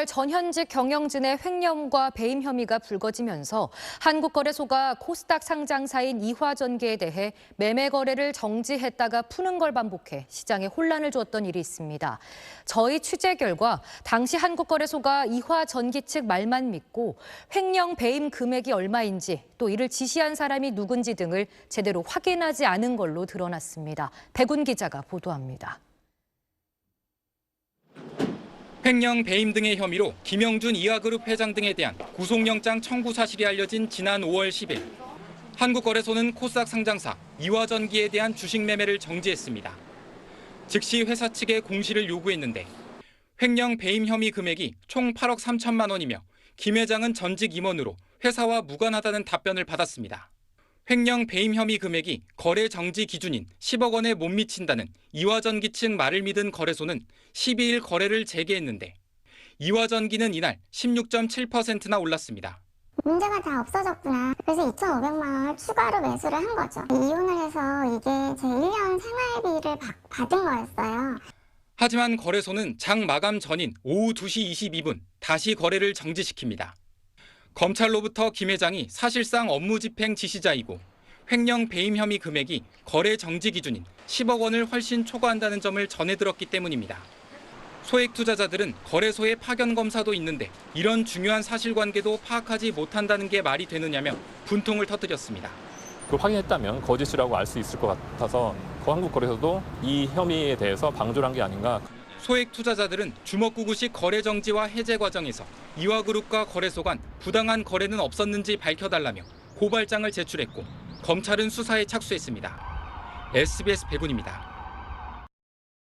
전현직 경영진의 횡령과 배임 혐의가 불거지면서 한국거래소가 코스닥 상장사인 이화전기에 대해 매매 거래를 정지했다가 푸는 걸 반복해 시장에 혼란을 주었던 일이 있습니다. 저희 취재 결과 당시 한국거래소가 이화전기 측 말만 믿고 횡령 배임 금액이 얼마인지 또 이를 지시한 사람이 누군지 등을 제대로 확인하지 않은 걸로 드러났습니다. 백운 기자가 보도합니다. 횡령, 배임 등의 혐의로 김영준 이화그룹 회장 등에 대한 구속영장 청구 사실이 알려진 지난 5월 10일. 한국거래소는 코스닥 상장사 이화전기에 대한 주식 매매를 정지했습니다. 즉시 회사 측에 공시를 요구했는데 횡령, 배임 혐의 금액이 총 8억 3천만 원이며 김 회장은 전직 임원으로 회사와 무관하다는 답변을 받았습니다. 횡령, 배임 혐의 금액이 거래 정지 기준인 10억 원에 못 미친다는 이화전기 측 말을 믿은 거래소는 12일 거래를 재개했는데 이화전기는 이날 16.7%나 올랐습니다. 문제가 다 없어졌구나. 그래서 2,500만 원을 추가로 매수를 한 거죠. 이혼을 해서 이게 제 1년 생활비를 받은 거였어요. 하지만 거래소는 장 마감 전인 오후 2시 22분 다시 거래를 정지시킵니다. 검찰로부터 김 회장이 사실상 업무 집행 지시자이고 횡령 배임 혐의 금액이 거래 정지 기준인 10억 원을 훨씬 초과한다는 점을 전해 들었기 때문입니다. 소액 투자자들은 거래소의 파견 검사도 있는데 이런 중요한 사실관계도 파악하지 못한다는 게 말이 되느냐며 분통을 터뜨렸습니다. 그걸 확인했다면 거짓이라고 알 수 있을 것 같아서 한국거래소도 이 혐의에 대해서 방조를 한 게 아닌가. 소액 투자자들은 주먹구구식 거래 정지와 해제 과정에서 이화그룹과 거래소 간 부당한 거래는 없었는지 밝혀달라며 고발장을 제출했고 검찰은 수사에 착수했습니다. SBS 백운입니다.